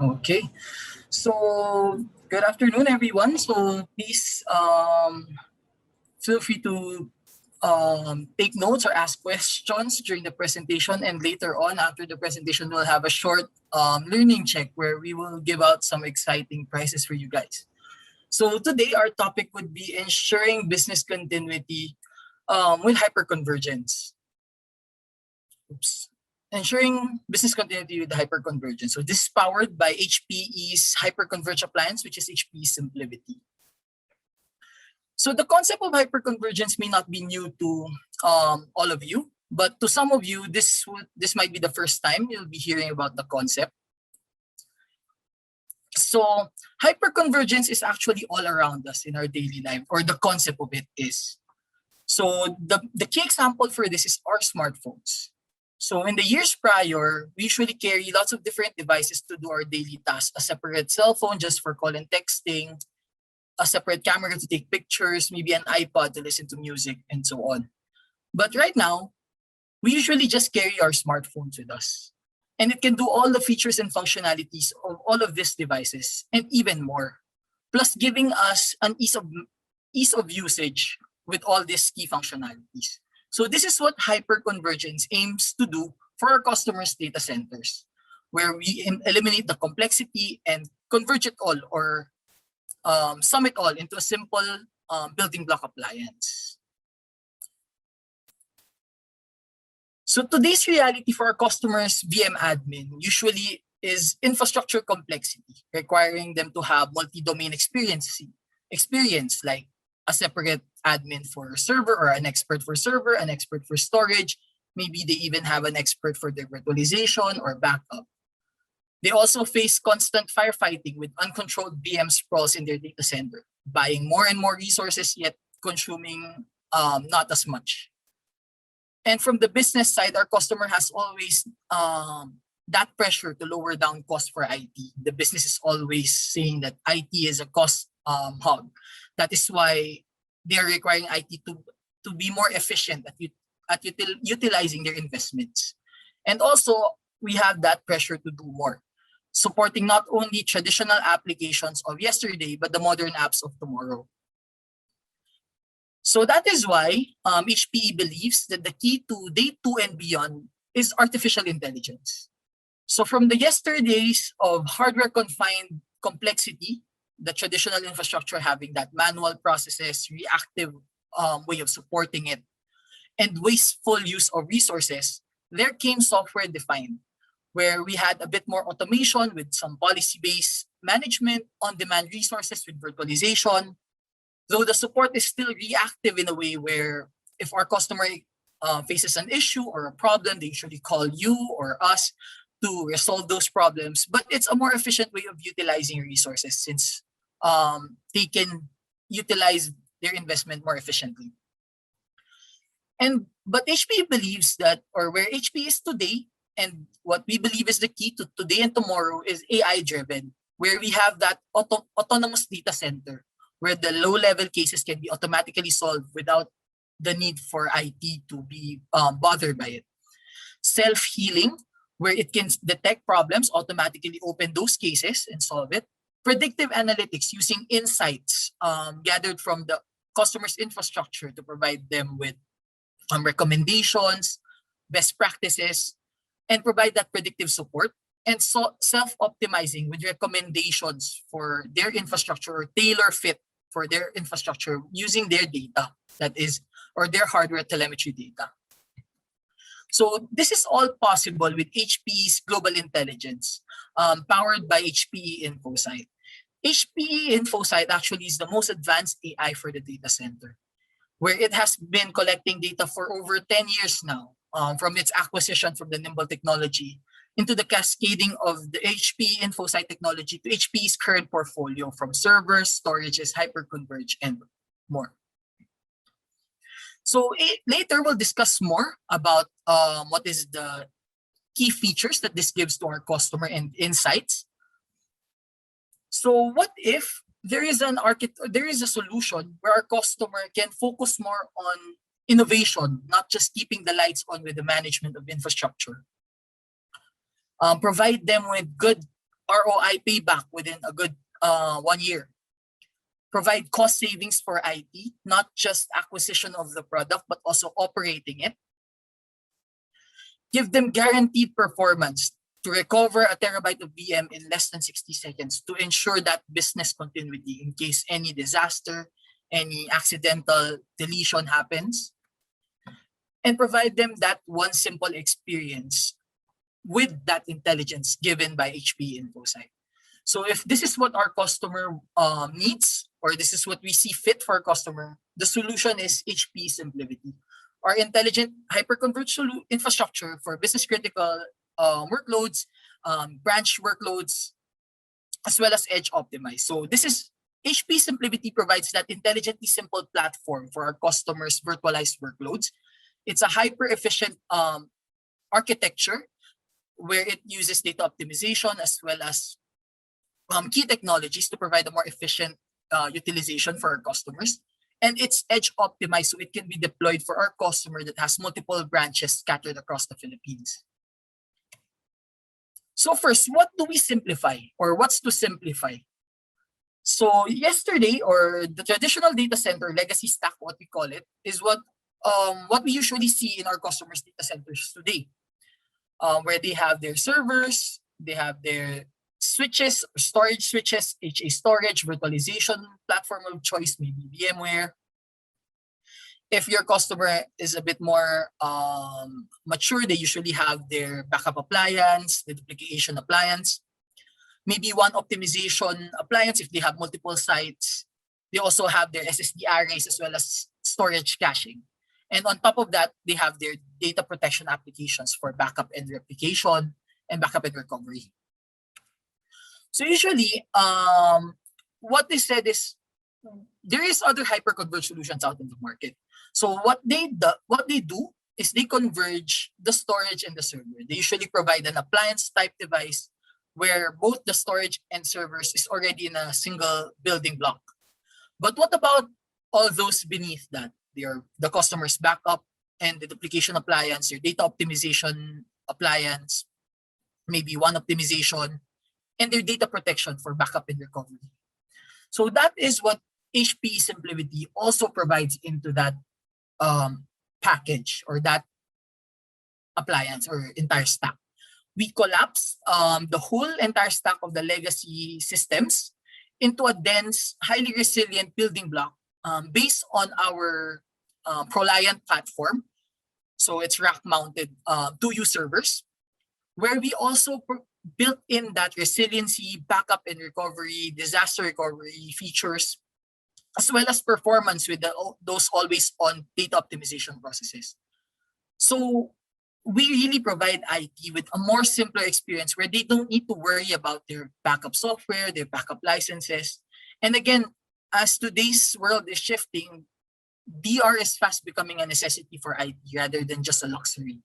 Okay, so good afternoon, everyone. So please feel free to take notes or ask questions during the presentation, and later on after the presentation, we'll have a short learning check where we will give out some exciting prizes for you guys. So today our topic would be ensuring business continuity with hyperconvergence. Oops. Ensuring business continuity with hyperconvergence. So this is powered by HPE's Hyper-Converged appliance, which is HPE SimpliVity. So the concept of hyperconvergence may not be new to all of you, but to some of you, this might be the first time you'll be hearing about the concept. So hyperconvergence is actually all around us in our daily life, or the concept of it is. So the key example for this is our smartphones. So in the years prior, we usually carry lots of different devices to do our daily tasks. A separate cell phone just for call and texting, a separate camera to take pictures, maybe an iPod to listen to music, and so on. But right now, we usually just carry our smartphones with us. And it can do all the features and functionalities of all of these devices and even more, plus giving us an ease of usage with all these key functionalities. So this is what hyperconvergence aims to do for our customers' data centers, where we eliminate the complexity and converge it all, or sum it all into a simple building block appliance. So today's reality for our customers' VM admin usually is infrastructure complexity, requiring them to have multi-domain experience like a separate admin for server, or an expert for server, an expert for storage. Maybe they even have an expert for their virtualization or backup. They also face constant firefighting with uncontrolled VM sprawls in their data center, buying more and more resources yet consuming not as much. And from the business side, our customer has always that pressure to lower down cost for IT. The business is always saying that IT is a cost hog. That is why they are requiring IT to be more efficient at utilizing their investments. And also, we have that pressure to do more, supporting not only traditional applications of yesterday, but the modern apps of tomorrow. So that is why HPE believes that the key to day 2 and beyond is artificial intelligence. So from the yesterdays of hardware-confined complexity, the traditional infrastructure having that manual processes, reactive way of supporting it, and wasteful use of resources, there came software-defined, where we had a bit more automation with some policy-based management, on-demand resources with virtualization, though the support is still reactive in a way where if our customer faces an issue or a problem, they usually call you or us to resolve those problems. But it's a more efficient way of utilizing resources since they can utilize their investment more efficiently. But HPE believes that, or where HPE is today, and what we believe is the key to today and tomorrow is AI-driven, where we have that autonomous data center, where the low-level cases can be automatically solved without the need for IT to be bothered by it. Self-healing, where it can detect problems, automatically open those cases and solve it. Predictive analytics using insights gathered from the customer's infrastructure to provide them with recommendations, best practices, and provide that predictive support. And so self-optimizing with recommendations for their infrastructure or tailor fit for their infrastructure using their data, that is, or their hardware telemetry data. So this is all possible with HPE's global intelligence, powered by HPE InfoSight. HPE InfoSight actually is the most advanced AI for the data center, where it has been collecting data for over 10 years now, from its acquisition from the Nimble technology into the cascading of the HPE InfoSight technology to HPE's current portfolio from servers, storages, hyperconverged, and more. So later we'll discuss more about what is the key features that this gives to our customer and insights. So what if there is a solution where our customer can focus more on innovation, not just keeping the lights on with the management of infrastructure? Provide them with good ROI payback within a good 1 year. Provide cost savings for IT, not just acquisition of the product, but also operating it. Give them guaranteed performance to recover a terabyte of VM in less than 60 seconds to ensure that business continuity in case any disaster, any accidental deletion happens. And provide them that one simple experience with that intelligence given by HPE InfoSight. So if this is what our customer needs, or this is what we see fit for our customer, the solution is HPE SimpliVity, our intelligent hyper-converged infrastructure for business critical workloads, branch workloads, as well as edge optimized. So this is HPE SimpliVity provides that intelligently simple platform for our customers' virtualized workloads. It's a hyper efficient architecture where it uses data optimization as well as key technologies to provide a more efficient utilization for our customers. And it's edge optimized, so it can be deployed for our customer that has multiple branches scattered across the Philippines. So first, what do we simplify, or what's to simplify? So yesterday, or the traditional data center legacy stack, what we call it, is what we usually see in our customers' data centers today, where they have their servers, they have their switches, storage switches, HA storage, virtualization platform of choice, maybe VMware. If your customer is a bit more mature, they usually have their backup appliance, the duplication appliance, maybe one optimization appliance if they have multiple sites. They also have their SSD arrays as well as storage caching. And on top of that, they have their data protection applications for backup and replication and backup and recovery. So usually, what they said is there is other hyper-converged solutions out in the market. So what they do is they converge the storage and the server. They usually provide an appliance type device where both the storage and servers is already in a single building block. But what about all those beneath that? The customer's backup and the duplication appliance, your data optimization appliance, maybe one optimization, and their data protection for backup and recovery. So that is what HPE SimpliVity also provides into that package or that appliance or entire stack. We collapse the whole entire stack of the legacy systems into a dense, highly resilient building block based on our ProLiant platform. So it's rack-mounted 2U servers, where we also built in that resiliency, backup and recovery, disaster recovery features, as well as performance with those always-on data optimization processes. So we really provide IT with a more simpler experience where they don't need to worry about their backup software, their backup licenses. And again, as today's world is shifting, DR is fast becoming a necessity for IT rather than just a luxury.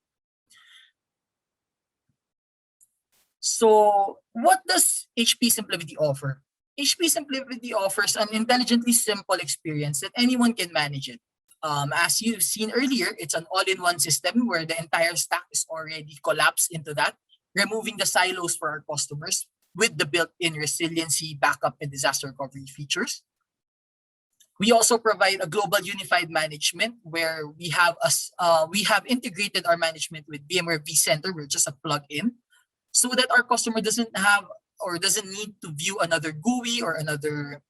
So what does HPE SimpliVity offer? HPE SimpliVity offers an intelligently simple experience that anyone can manage it. As you've seen earlier, it's an all-in-one system where the entire stack is already collapsed into that, removing the silos for our customers with the built-in resiliency, backup, and disaster recovery features. We also provide a global unified management where we have integrated our management with VMware vCenter, we're just a plug-in, so that our customer doesn't have or doesn't need to view another GUI or another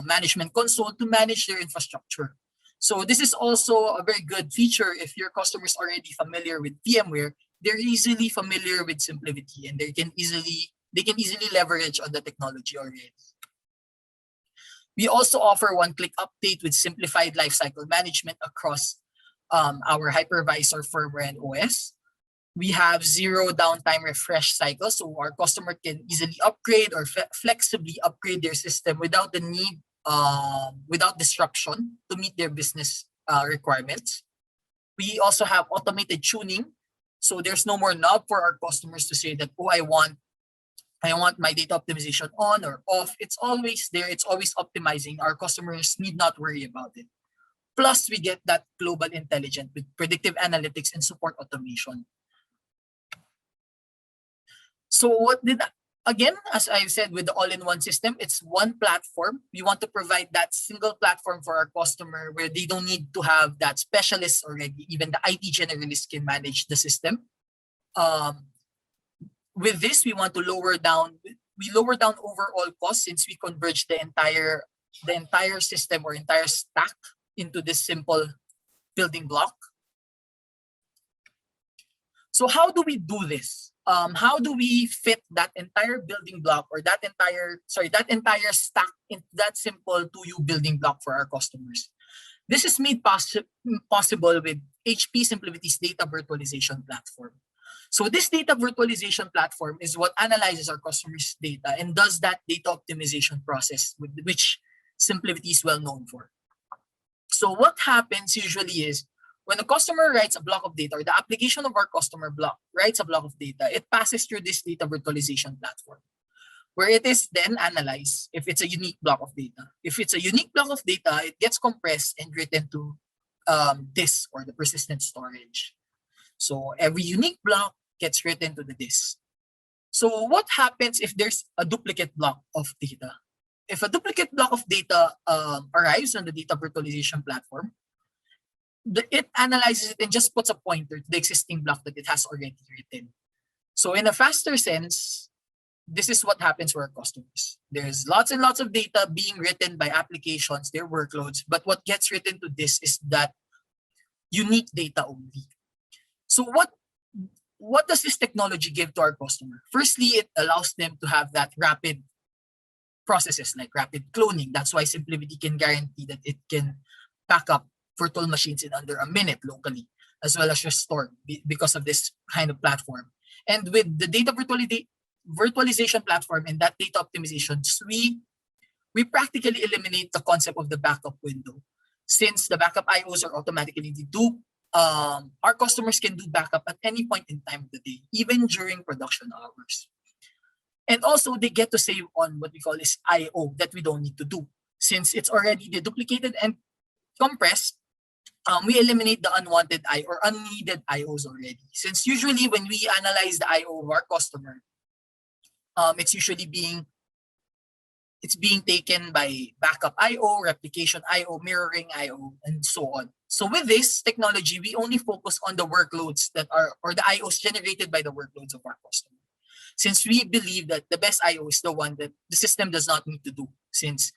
management console to manage their infrastructure. So this is also a very good feature if your customer is already familiar with VMware. They're easily familiar with SimpliVity and they can easily leverage on the technology already. We also offer one-click update with simplified lifecycle management across our hypervisor, firmware, and OS. We have zero downtime refresh cycle, so our customer can easily upgrade or flexibly upgrade their system without the need, without disruption to meet their business requirements. We also have automated tuning, so there's no more knob for our customers to say that, oh, I want my data optimization on or off. It's always there. It's always optimizing. Our customers need not worry about it. Plus, we get that global intelligence with predictive analytics and support automation. So what did Again, as I've said, with the all-in-one system, it's one platform. We want to provide that single platform for our customer where they don't need to have that specialist already. Even the IT generalist can manage the system. With this, we want to lower down overall costs since we converge the entire system or entire stack into this simple building block. So how do we do this? How do we fit that entire building block or that entire stack in that simple 2U building block for our customers? This is made possible with HP SimpliVity's data virtualization platform. So this data virtualization platform is what analyzes our customers' data and does that data optimization process, which SimpliVity is well known for. So what happens usually is when a customer writes a block of data or the application of our customer writes a block of data, it passes through this data virtualization platform where it is then analyzed if it's a unique block of data. If it's a unique block of data, it gets compressed and written to disk or the persistent storage. So every unique block gets written to the disk. So what happens if there's a duplicate block of data? If a duplicate block of data arrives on the data virtualization platform, it analyzes it and just puts a pointer to the existing block that it has already written. So in a faster sense, this is what happens for our customers. There's lots and lots of data being written by applications, their workloads, but what gets written to this is that unique data only. So what does this technology give to our customer? Firstly, it allows them to have that rapid processes like rapid cloning. That's why SimpliVity can guarantee that it can back up virtual machines in under a minute locally, as well as restore because of this kind of platform. And with the data virtualization platform and that data optimizations, we practically eliminate the concept of the backup window. Since the backup IOs are automatically deduped, our customers can do backup at any point in time of the day, even during production hours. And also, they get to save on what we call is IO that we don't need to do. Since it's already deduplicated and compressed, we eliminate the unwanted I or unneeded IOs already. Since usually when we analyze the IO of our customer, it's usually being taken by backup IO, replication IO, mirroring IO, and so on. So with this technology, we only focus on the workloads that are, or the IOs generated by the workloads of our customer. Since we believe that the best IO is the one that the system does not need to do, since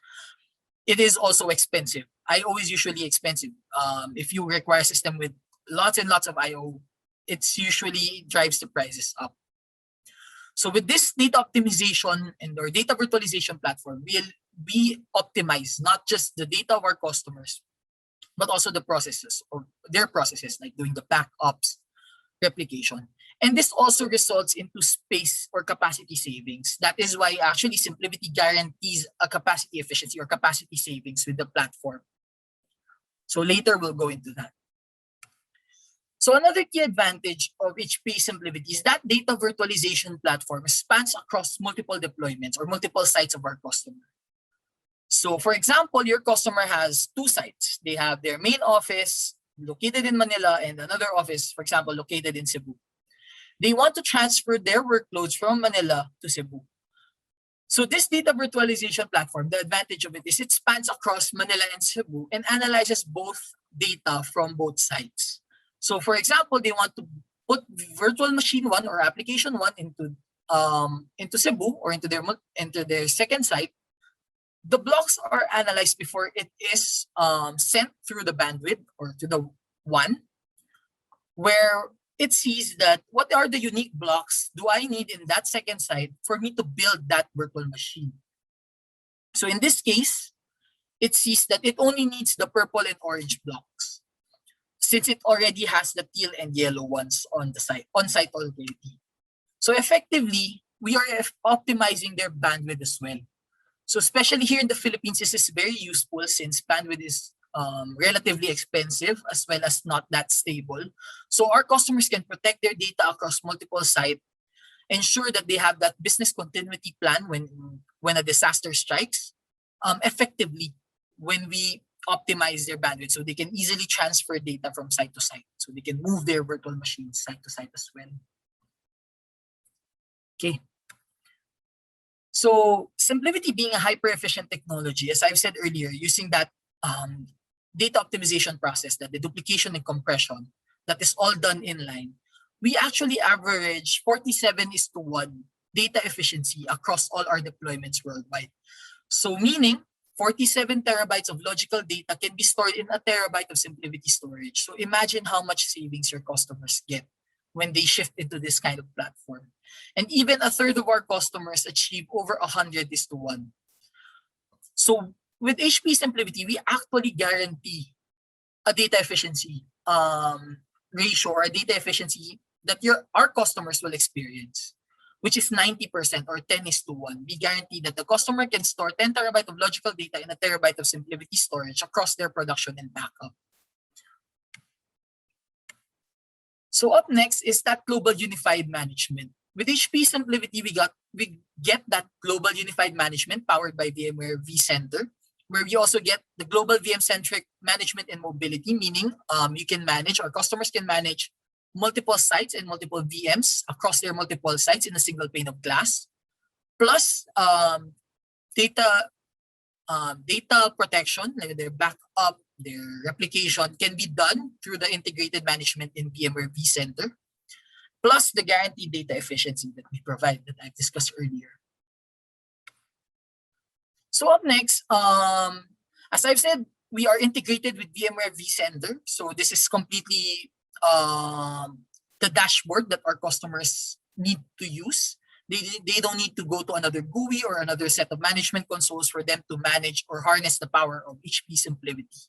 it is also expensive. IO is usually expensive. If you require a system with lots and lots of IO, it's usually drives the prices up. So with this data optimization and our data virtualization platform, we optimize not just the data of our customers, but also the processes or their processes, like doing the backups, replication. And this also results into space or capacity savings. That is why actually SimpliVity guarantees a capacity efficiency or capacity savings with the platform. So later we'll go into that. So another key advantage of HPE SimpliVity is that data virtualization platform spans across multiple deployments or multiple sites of our customer. So for example, your customer has two sites. They have their main office located in Manila and another office, for example, located in Cebu. They want to transfer their workloads from Manila to Cebu. So this data virtualization platform, the advantage of it is it spans across Manila and Cebu and analyzes both data from both sites. So for example, they want to put virtual machine 1 or application 1 into Cebu or into their second site. The blocks are analyzed before it is sent through the bandwidth or to the WAN, where it sees that what are the unique blocks do I need in that second site for me to build that virtual machine. So in this case, it sees that it only needs the purple and orange blocks, since it already has the teal and yellow ones on site already. So effectively, we are optimizing their bandwidth as well. So especially here in the Philippines, this is very useful since bandwidth is relatively expensive as well as not that stable. So our customers can protect their data across multiple sites, ensure that they have that business continuity plan when a disaster strikes effectively when we optimize their bandwidth, so they can easily transfer data from site to site. So they can move their virtual machines site to site as well. Okay. So Simplivity being a hyper-efficient technology, as I've said earlier, using that data optimization process, that the duplication and compression, that is all done inline, we actually average 47:1 data efficiency across all our deployments worldwide. So meaning 47 terabytes of logical data can be stored in a terabyte of Simplivity storage. So imagine how much savings your customers get when they shift into this kind of platform. And even a third of our customers achieve over 100:1. So with HP Simplivity, we actually guarantee a data efficiency ratio or a data efficiency that our customers will experience, which is 90% or 10:1. We guarantee that the customer can store 10 terabyte of logical data in a terabyte of Simplivity storage across their production and backup. So up next is that global unified management. With HP Simplivity, we get that global unified management powered by VMware vCenter, where we also get the global VM-centric management and mobility, meaning you can manage, or customers can manage multiple sites and multiple VMs across their multiple sites in a single pane of glass. Plus data protection, like their backup, their replication can be done through the integrated management in VMware vCenter. Plus the guaranteed data efficiency that we provide that I've discussed earlier. So up next, as I've said, we are integrated with VMware vCenter. So this is completely the dashboard that our customers need to use. They don't need to go to another GUI or another set of management consoles for them to manage or harness the power of HP Simplivity.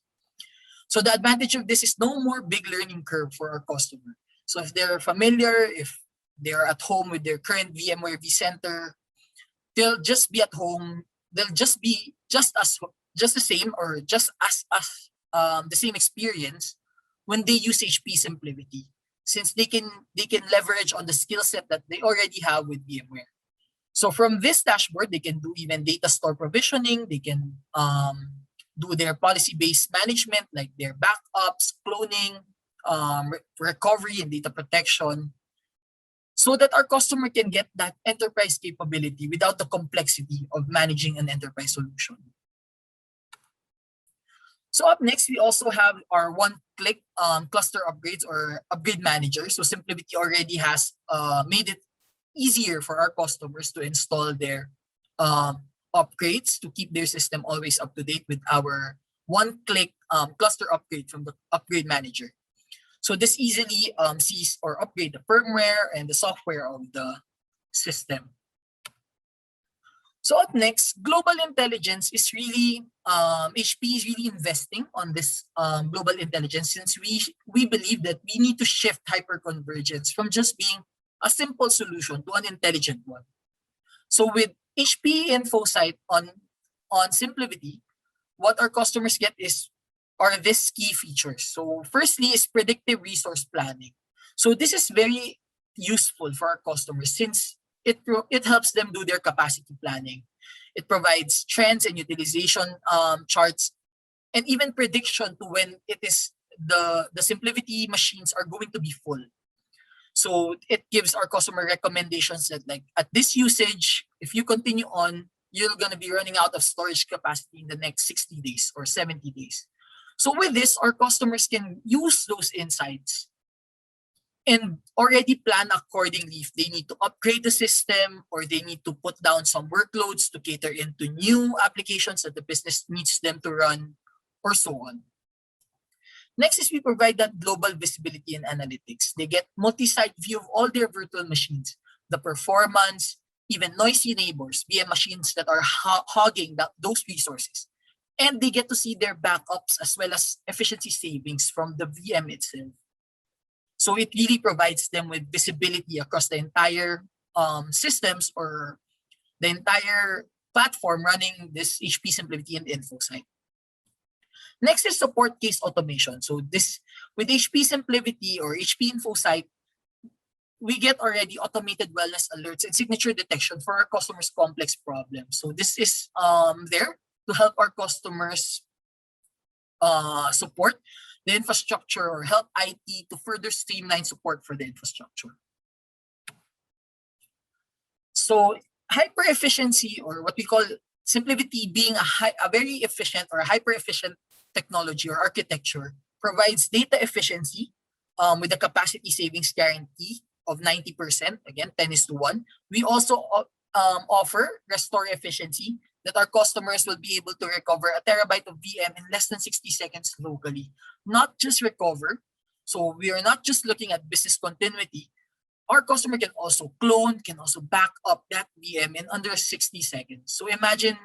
So the advantage of this is no more big learning curve for our customer. So if they're familiar, if they're at home with their current VMware vCenter, they'll just be at home. They'll just be just the same or just as the same experience when they use HP Simplivity, since they can leverage on the skill set that they already have with VMware. So from this dashboard, they can do even data store provisioning. They can do their policy-based management, like their backups, cloning, recovery, and data protection, so that our customer can get that enterprise capability without the complexity of managing an enterprise solution. So up next, we also have our one-click cluster upgrades or upgrade manager. So Simplivity already has made it easier for our customers to install their upgrades to keep their system always up to date with our one-click cluster upgrade from the upgrade manager. So this easily sees or upgrade the firmware and the software of the system. So up next, global intelligence is really, HP is really investing on this global intelligence, since we believe that we need to shift hyper-convergence from just being a simple solution to an intelligent one. So with HP InfoSight on Simplivity, what our customers get are these key features. So firstly is predictive resource planning. So this is very useful for our customers, since it helps them do their capacity planning. It provides trends and utilization charts, and even prediction to when it is the Simplivity machines are going to be full. So it gives our customer recommendations that, like, at this usage, if you continue on, you're going to be running out of storage capacity in the next 60 days or 70 days. So with this, our customers can use those insights and already plan accordingly if they need to upgrade the system or they need to put down some workloads to cater into new applications that the business needs them to run, or so on. Next is we provide that global visibility and analytics. They get multi-site view of all their virtual machines, the performance, even noisy neighbors, VM machines that are hogging those resources. And they get to see their backups as well as efficiency savings from the VM itself. So it really provides them with visibility across the entire systems or the entire platform running this HP Simplivity and InfoSight. Next is support case automation. So this, with HP Simplivity or HP InfoSight, we get already automated wellness alerts and signature detection for our customers' complex problems. So this is there to help our customers support the infrastructure or help IT to further streamline support for the infrastructure. So hyper efficiency, or what we call SimpliVity being a very efficient or hyper efficient technology or architecture, provides data efficiency with a capacity savings guarantee of 90%. Again, 10:1. We also offer restore efficiency, that our customers will be able to recover a terabyte of VM in less than 60 seconds locally. Not just recover. So we are not just looking at business continuity. Our customer can also clone, can also back up that VM in under 60 seconds. So imagine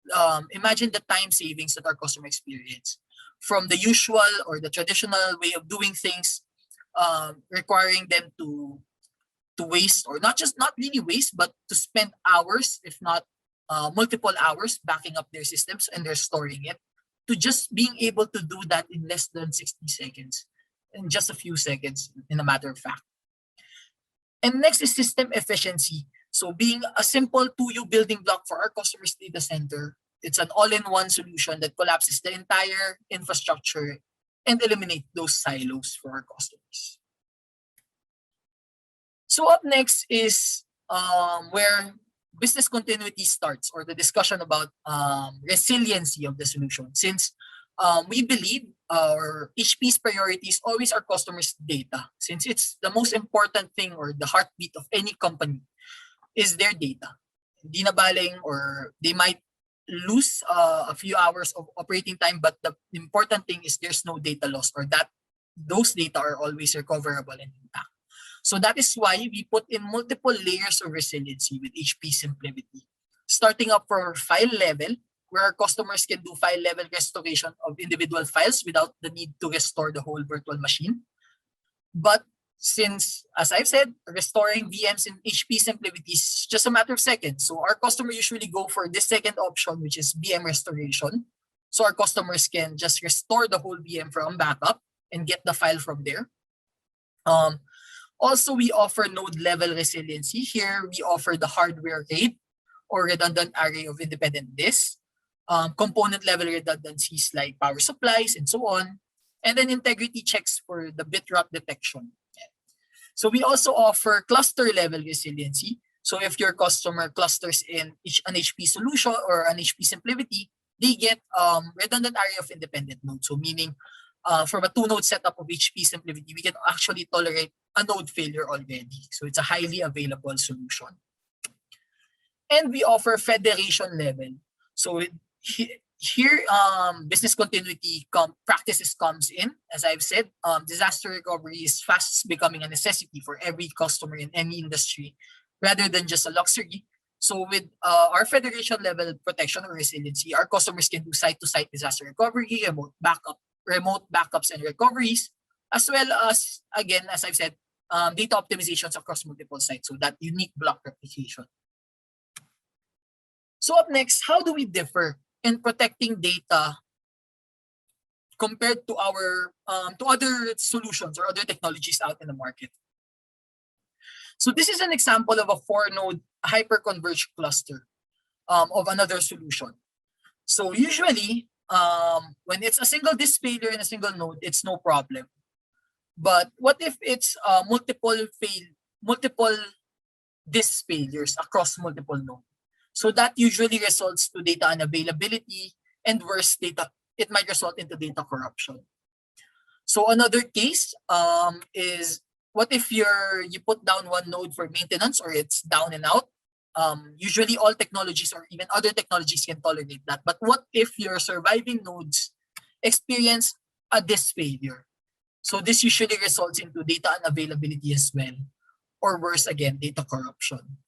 the time savings that our customer experience from the usual or the traditional way of doing things, requiring them to waste, or not really waste, but to spend hours, if not multiple hours, backing up their systems and they're storing it, to just being able to do that in less than 60 seconds, in just a few seconds, in a matter of fact. And next is system efficiency. So being a simple 2U building block for our customers' data center, it's an all-in-one solution that collapses the entire infrastructure and eliminate those silos for our customers. So up next is where business continuity starts, or the discussion about resiliency of the solution. Since we believe our HP's priority is always our customers' data, since it's the most important thing, or the heartbeat of any company is their data. Hindi na baling, or they might lose a few hours of operating time, but the important thing is there's no data loss, or that those data are always recoverable and intact. So that is why we put in multiple layers of resiliency with HP SimpliVity. Starting up for file level, where our customers can do file level restoration of individual files without the need to restore the whole virtual machine. But since, as I've said, restoring VMs in HP SimpliVity is just a matter of seconds. So our customers usually go for this second option, which is VM restoration. So our customers can just restore the whole VM from backup and get the file from there. Also, we offer node level resiliency. Here, we offer the hardware RAID, or redundant array of independent disks, component level redundancies like power supplies and so on, and then integrity checks for the bit rot detection. So we also offer cluster level resiliency. So if your customer clusters in an HP solution or an HP SimpliVity, they get redundant array of independent nodes. So meaning from a 2-node setup of HP SimpliVity, we can actually tolerate a node failure already. So it's a highly available solution. And we offer federation level. So here, business continuity practices comes in. As I've said, disaster recovery is fast becoming a necessity for every customer in any industry, rather than just a luxury. So with our federation level protection or resiliency, our customers can do site-to-site disaster recovery, remote backups and recoveries, as well as, again, as I've said, data optimizations across multiple sites, so that unique block replication. So up next, how do we differ in protecting data compared to our to other solutions or other technologies out in the market? So this is an example of a 4-node hyper-converged cluster of another solution. So usually, when it's a single disk failure in a single node, it's no problem. But what if it's multiple disk failures across multiple nodes? So that usually results to data unavailability, and worse, it might result into data corruption. So another case is, what if you put down one node for maintenance, or it's down and out? Usually all technologies or even other technologies can tolerate that. But what if your surviving nodes experience a disk failure? So this usually results into data unavailability as well, or worse again, data corruption.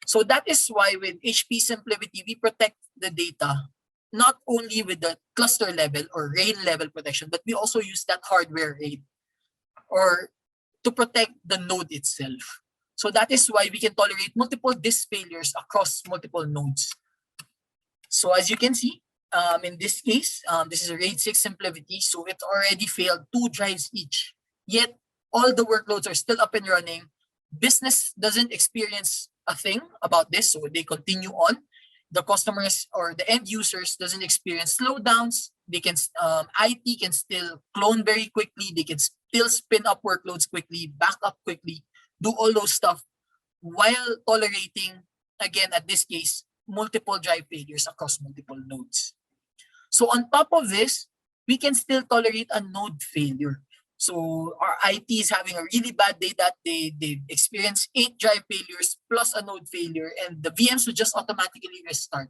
So that is why with HP SimpliVity, we protect the data not only with the cluster level or RAID level protection, but we also use that hardware RAID or to protect the node itself. So that is why we can tolerate multiple disk failures across multiple nodes. So as you can see, in this case, this is a RAID 6 SimpliVity, so it already failed 2 drives each. Yet all the workloads are still up and running. Business doesn't experience a thing about this, so they continue on. The customers or the end users doesn't experience slowdowns. They can IT can still clone very quickly. They can still spin up workloads quickly, back up quickly, do all those stuff while tolerating again, at this case, multiple drive failures across multiple nodes. So on top of this, we can still tolerate a node failure. So our IT is having a really bad day that they experience 8 drive failures plus a node failure, and the VMs will just automatically restart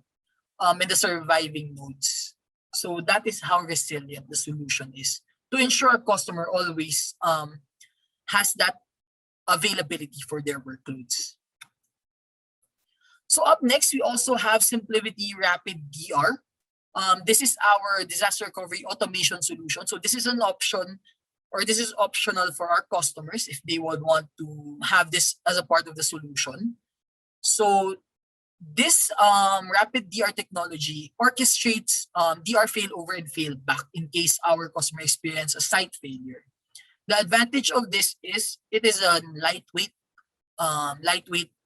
in the surviving nodes. So that is how resilient the solution is, to ensure a customer always has that availability for their workloads. So up next, we also have Simplivity Rapid Dr. This is our disaster recovery automation solution. So this is an option, or this is optional for our customers if they would want to have this as a part of the solution. So this Rapid Dr technology orchestrates Dr failover and failback in case our customer experience a site failure. The advantage of this is it is a lightweight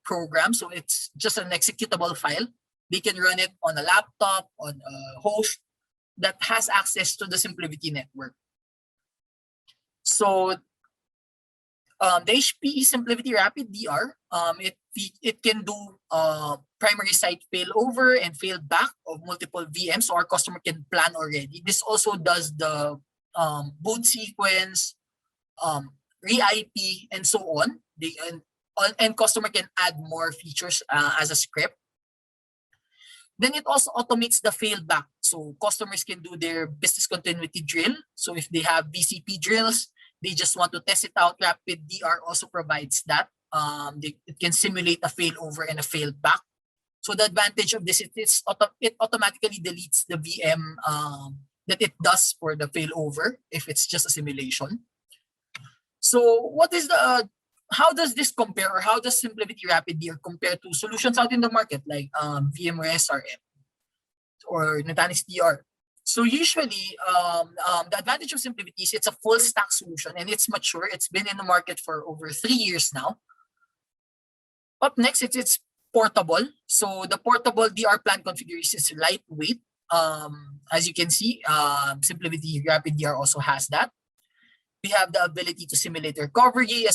program, so it's just an executable file. They can run it on a laptop, on a host that has access to the Simplivity network. So the HPE SimpliVity Rapid Dr, it can do primary site failover and failback of multiple VMs, so our customer can plan already. This also does the boot sequence, re-IP, and so on. And customer can add more features as a script. Then it also automates the failback. So customers can do their business continuity drill. So if they have BCP drills, they just want to test it out, Rapid Dr also provides that. It can simulate a failover and a failback. So the advantage of this is it automatically deletes the VM that it does for the failover if it's just a simulation. So what is the how does this compare, or how does Simplivity Rapid Dr compare to solutions out in the market like VMware SRM or Nutanix DR? So usually, the advantage of Simplivity is it's a full stack solution and it's mature. It's been in the market for over 3 years now. Up next, it's portable. So the portable DR plan configuration is lightweight. As you can see, Simplivity Rapid Dr also has that. We have the ability to simulate recovery,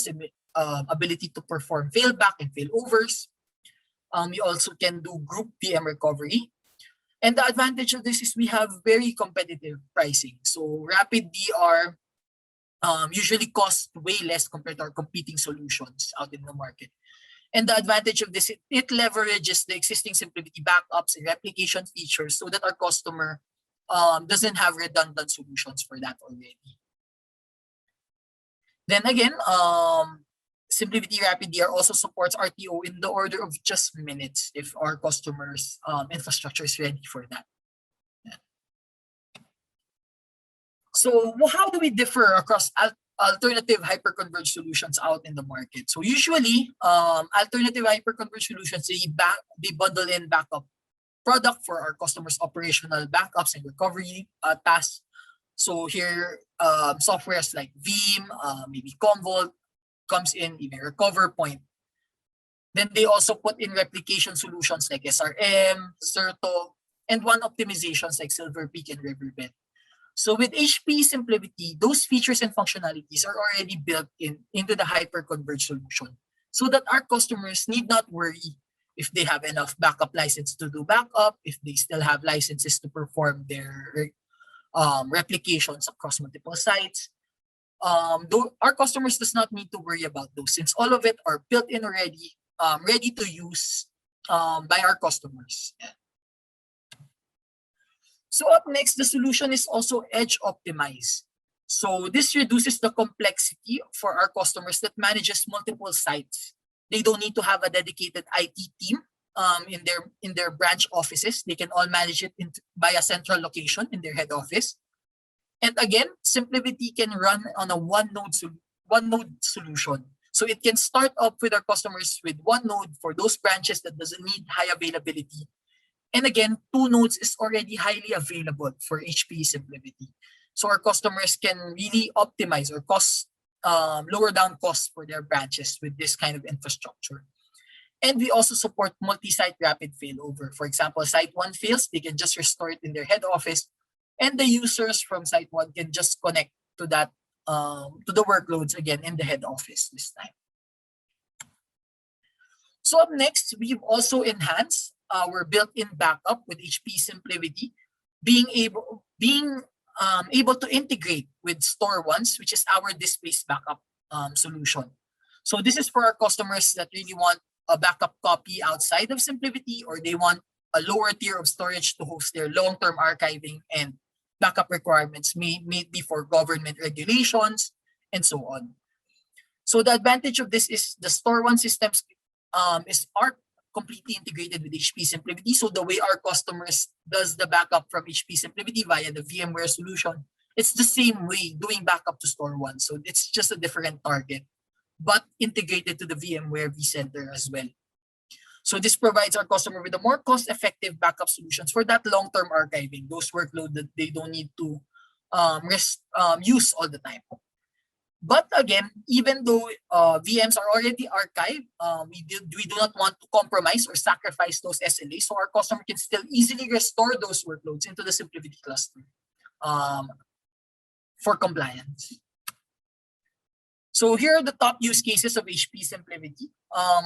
ability to perform failback and failovers. We also can do group VM recovery. And the advantage of this is we have very competitive pricing. So Rapid Dr usually costs way less compared to our competing solutions out in the market. And the advantage of this, it leverages the existing Simplivity backups and replication features so that our customer doesn't have redundant solutions for that already. Then again, Simplivity Rapid Dr also supports RTO in the order of just minutes if our customers' infrastructure is ready for that. Yeah. So how do we differ across alternative hyper-converged solutions out in the market? So usually, alternative hyper-converged solutions, they bundle in backup product for our customers' operational backups and recovery tasks. So here, softwares like Veeam, maybe Commvault comes in, even RecoverPoint. Then they also put in replication solutions like SRM, Certo, and one optimizations like Silverpeak and Riverbed. So with HPE SimpliVity, those features and functionalities are already built into the hyper-converged solution so that our customers need not worry if they have enough backup license to do backup, if they still have licenses to perform their replications across multiple sites. Though our customers does not need to worry about those since all of it are built in already, ready to use by our customers. Yeah. So up next, the solution is also edge optimized. So this reduces the complexity for our customers that manages multiple sites. They don't need to have a dedicated IT team in their branch offices. They can all manage it by a central location in their head office. And again, Simplivity can run on a one node solution. So it can start up with our customers with one node for those branches that doesn't need high availability. And again, 2 nodes is already highly available for HPE SimpliVity. So our customers can really optimize or lower down costs for their branches with this kind of infrastructure. And we also support multi-site rapid failover. For example, site 1 fails, they can just restore it in their head office, and the users from site 1 can just connect to that to the workloads again in the head office this time. So up next, we've also enhanced our built-in backup with HP SimpliVity, being able to integrate with StoreOnce, which is our disk-based backup solution. So this is for our customers that really want a backup copy outside of SimpliVity, or they want a lower tier of storage to host their long-term archiving and backup requirements, may be for government regulations and so on. So the advantage of this is the StoreOnce systems are completely integrated with HP SimpliVity. So the way our customers does the backup from HP SimpliVity via the VMware solution, it's the same way doing backup to StoreOnce. So it's just a different target, but integrated to the VMware vCenter as well. So this provides our customer with a more cost-effective backup solutions for that long-term archiving, those workloads that they don't need to use all the time. But again, even though VMs are already archived, we do not want to compromise or sacrifice those SLAs, so our customer can still easily restore those workloads into the SimpliVity cluster for compliance. So here are the top use cases of HP SimpliVity.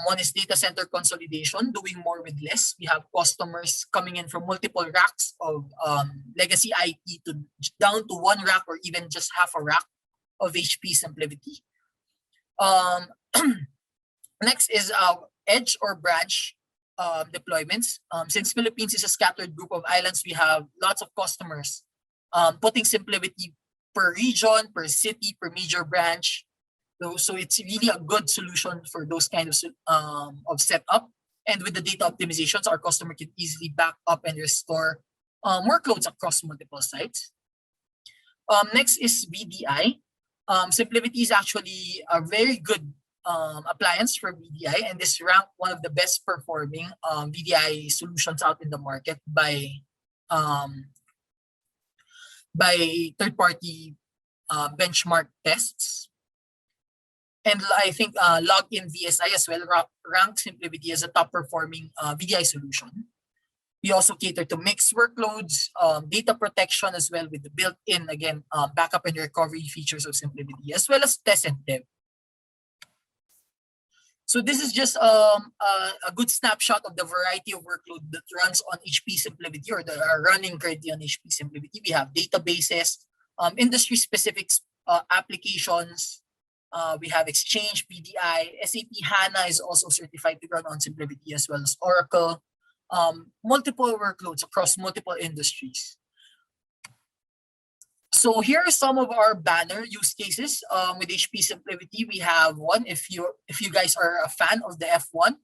One is data center consolidation, doing more with less. We have customers coming in from multiple racks of legacy IT down to one rack or even just half a rack of HP SimpliVity. Next is edge or branch deployments. Since Philippines is a scattered group of islands, we have lots of customers putting SimpliVity per region, per city, per major branch. So it's really a good solution for those kinds of setup. And with the data optimizations, our customer can easily back up and restore workloads across multiple sites. Next is VDI. SimpliVity is actually a very good appliance for VDI, and this ranked one of the best performing VDI solutions out in the market by third-party benchmark tests. And I think Login VSI as well ranked SimpliVity as a top performing VDI solution. We also cater to mixed workloads, data protection as well with the built-in, again, backup and recovery features of SimpliVity, as well as test and dev. So this is just a good snapshot of the variety of workload that runs on HP SimpliVity or that are running currently on HP SimpliVity. We have databases, industry-specific applications. We have Exchange, PDI, SAP HANA is also certified to run on SimpliVity, as well as Oracle. Multiple workloads across multiple industries. So here are some of our banner use cases with HP SimpliVity. We have one. If you guys are a fan of the F1,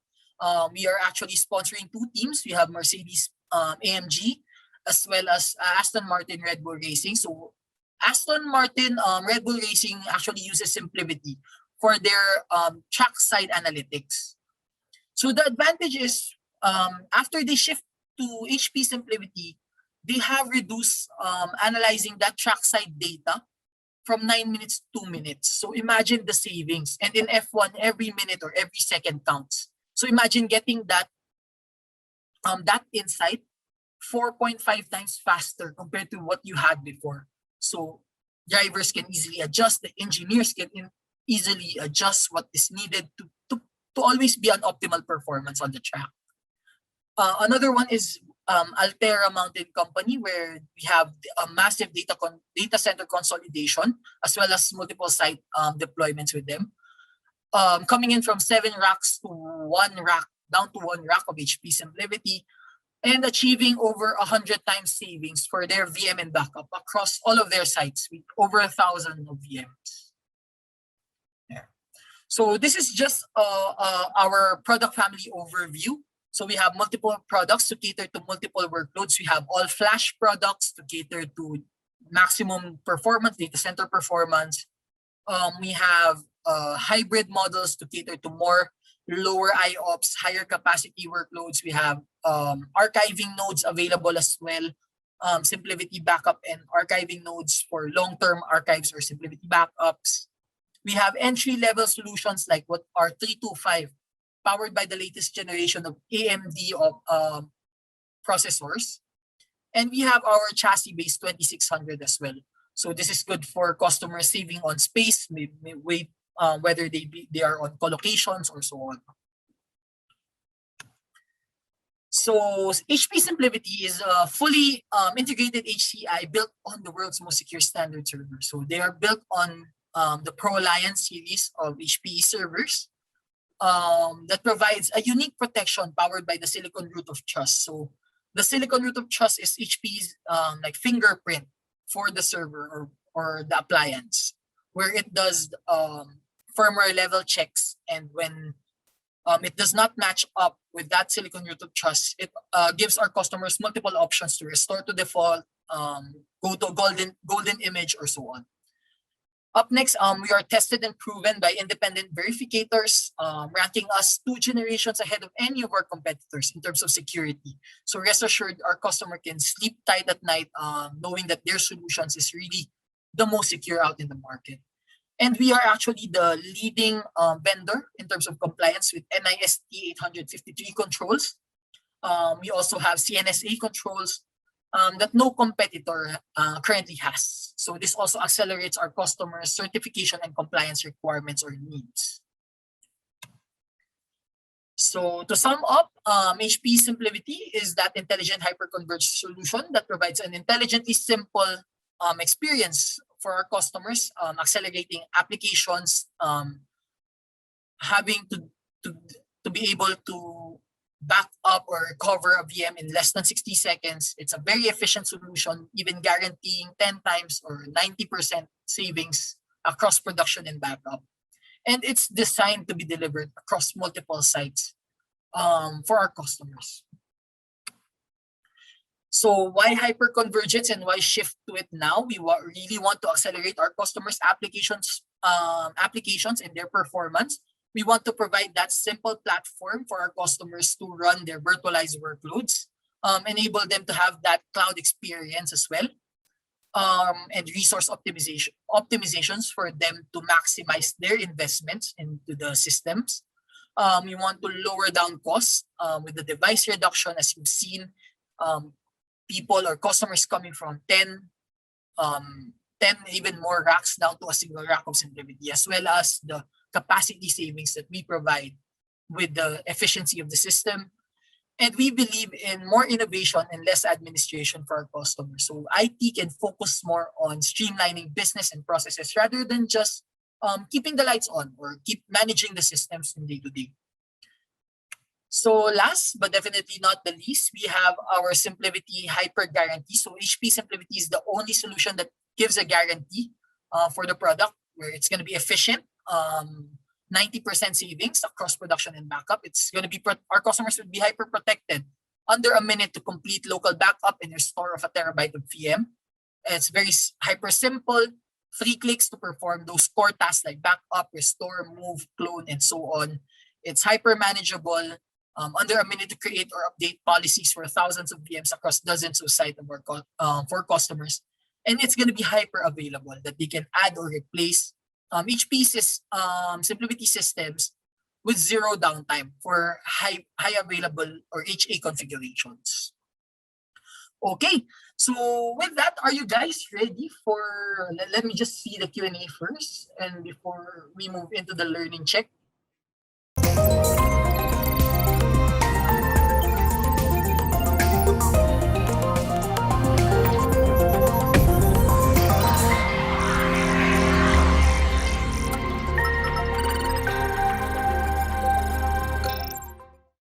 we are actually sponsoring two teams. We have Mercedes AMG as well as Aston Martin Red Bull Racing. So Aston Martin Red Bull Racing actually uses SimpliVity for their track side analytics. So the advantage is after they shift to HP SimpliVity, they have reduced analyzing that trackside data from 9 minutes to 2 minutes. So imagine the savings. And in F1, every minute or every second counts. So imagine getting that insight 4.5 times faster compared to what you had before. So drivers can easily adjust, the engineers can easily adjust what is needed to always be an optimal performance on the track. Another one is Altera Mountain Company, where we have a massive data center consolidation as well as multiple site deployments with them. Coming in from 7 racks to 1 rack, down to 1 rack of HP SimpliVity, and achieving over 100 times savings for their VM and backup across all of their sites with over 1,000 of VMs. Yeah. So this is just our product family overview. So we have multiple products to cater to multiple workloads. We have all flash products to cater to maximum performance, data center performance. We have hybrid models to cater to more lower IOPS, higher capacity workloads. We have archiving nodes available as well. SimpliVity backup and archiving nodes for long-term archives or SimpliVity backups. We have entry-level solutions like what are 325, powered by the latest generation of AMD processors. And we have our chassis-based 2600 as well. So this is good for customers saving on space, whether they are on collocations or so on. So HP SimpliVity is a fully integrated HCI built on the world's most secure standard server. So they are built on the Pro Alliance series of HPE servers that provides a unique protection powered by the silicon root of trust. So the silicon root of trust is HP's like fingerprint for the server or the appliance, where it does firmware level checks, and when it does not match up with that silicon root of trust, it gives our customers multiple options to restore to default, go to golden image, or so on. Up next, we are tested and proven by independent verificators, ranking us 2 generations ahead of any of our competitors in terms of security. So rest assured, our customer can sleep tight at night, knowing that their solutions is really the most secure out in the market. And we are actually the leading vendor in terms of compliance with NIST 853 controls. We also have CNSA controls that no competitor currently has. So this also accelerates our customers' certification and compliance requirements or needs. So to sum up, HPE SimpliVity is that intelligent hyper-converged solution that provides an intelligently simple experience for our customers, accelerating applications, having to be able to back up or recover a VM in less than 60 seconds. It's a very efficient solution, even guaranteeing 10 times or 90% savings across production and backup. And it's designed to be delivered across multiple sites for our customers. So why hyperconvergence and why shift to it now? We really want to accelerate our customers' applications and their performance. We want to provide that simple platform for our customers to run their virtualized workloads, enable them to have that cloud experience as well, and resource optimizations for them to maximize their investments into the systems. We want to lower down costs with the device reduction, as you've seen, people or customers coming from 10 even more racks down to a single rack of SimpliVity, as well as the capacity savings that we provide with the efficiency of the system. And we believe in more innovation and less administration for our customers. So IT can focus more on streamlining business and processes rather than just keeping the lights on or keep managing the systems from day to day. So last but definitely not the least, we have our SimpliVity Hyper Guarantee. So HP SimpliVity is the only solution that gives a guarantee for the product, where it's going to be efficient, 90% savings across production and backup. It's going to be, our customers will be hyper protected under a minute to complete local backup and restore of a terabyte of VM. It's very hyper simple, 3 clicks to perform those core tasks like backup, restore, move, clone, and so on. It's hyper manageable, under a minute to create or update policies for thousands of VMs across dozens of sites for customers. And it's going to be hyper available, that they can add or replace HP's SimpliVity systems with zero downtime for high available or HA configurations. Okay, so with that, are you guys ready for, let me just see the Q&A first, and before we move into the learning check.